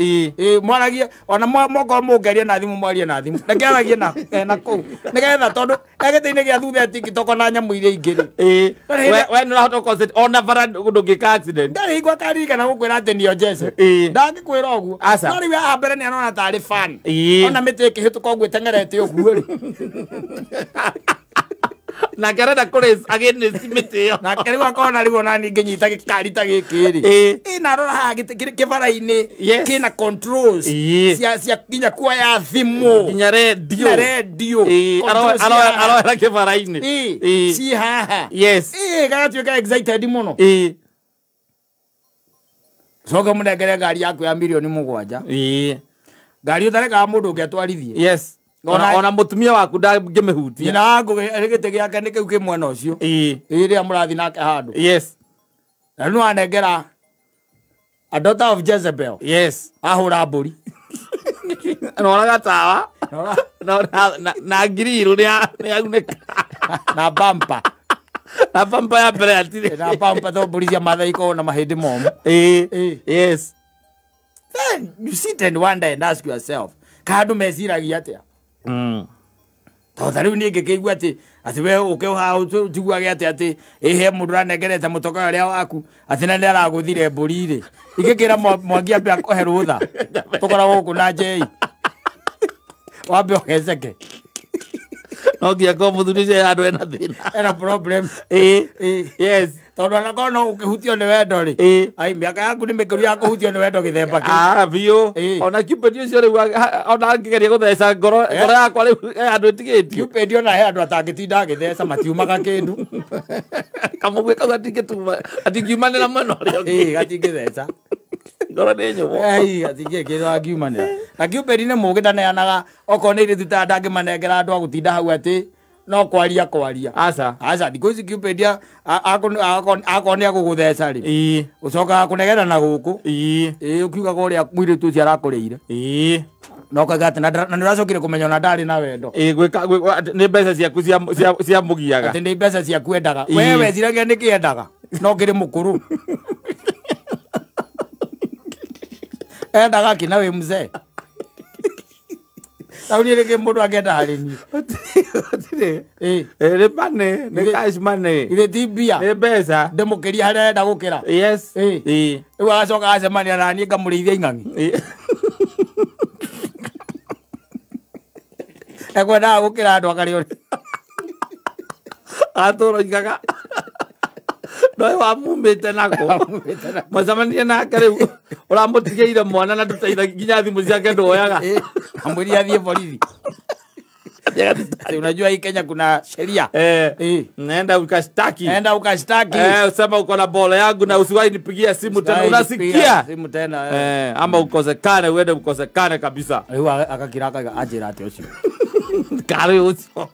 mwaragie ona moko mungerie na thimu mwarie na thimu reke aragie na ku nigetha tondu egiti-ini gia thutha TikTok na nyamu iria ingiri we no hot concept ona bara ndungika accident ndari igwa kari kana gukwira ati nio Jesse ndangikwira uguo nori we ambere ni anona tari fan ona miti ikihituka uguo tengerete uguo ri na kerenda kuri again simiti yo na keri wakona rigo nani nginyita gikari ta gikiri na rora ha kibara-ini kina controls cia kinya kwa ya thimu kinya radio aro kibara-ini si haha. Yes, gagatuika excited muno soka munengere ngari yaku ya milioni 7 ngari utareka mundu ungetwarithie. Yes, ona mutumia waku ndangimihutia nyina ngo gite giake ni kiu kimwena ucio iria murathi nake handu. Yes, na no anengera a daughter of Jezebel. Yes, ahura mburi nora gatawa na ngiriru ni auneka na bumper ya mbere atire na bumper to mburi cia mathai ko na mahindi momu. Yes, then you sit and wonder and ask yourself kandu meciragia atia tondå rä u nä ngä kä igua atä we å kä å haå njiguage ati he må ndå ranengerete må toka å rä a waku atä na nä aragå thire mbå ri-rä ingä kä ra mwangi ambe akohe rå tha tå koragwo gå kå na njei wambe å geceke no nginya ko må thuri cio andå ena thä ena problem. Yes, tondå anakorwo no å kä hutio nä wendo rä ai mä aka yaku nä mä kä ru ya kå hutio nä wendo gä themba kä biå ona Cupid ucio rä u ona ngä geria gå theca ngoro yakwa rä u andå ätigä tio Cupid ona he andå atangä tinda agä theca matiumaga kä ndu kamå kau atingiumanä ra mwena å rä a gatingä theca ngoro nä nyå atingä kä angiumanä ra na Cupid nä må gä ndaneanaga okorwo nä irä thuta ndangä manengera andå agå tinda hau atä no kwaria aca thikå ici Cupid akorwo nä agå gå theca rä å cokaga kå negera na gå kå å kiugaga å rä a mwirä tu å cio arakå rä ire no kauga atä na nä å racokire kå menya ona ndarä na wendo nä mbeca ciaku cia må giaga atä nä mbeca ciaku endaga we weciragia nä kä endaga no kä rä må kå rå endaga kä na wä mzee tauni rä kä må ndå angenda harä nä mane nä cash money irä ti mbia nä mbeca ndä må kä ria harä enda gå kä ra rä u agacoka acemania naniä ngamå rä ithia ing'ang'i ekwendaga gå kä ra andå akarä o atå ro igaga noä wamumä te nako macemanie nake rä u å ramå tigä ire mwana na ndåteithagia nginya thimå ciake ndwoyaga amwä ria athiä borithi unajua hii Kenya kuna sheria naenda ukashtaki usema uko na bolo yangu na usiwahi nipigia simu tena unasikia simu tena ama ukosekane uende ukosekane kabisa rĩu agakira akaga anjĩra atĩ ũcio kare ucio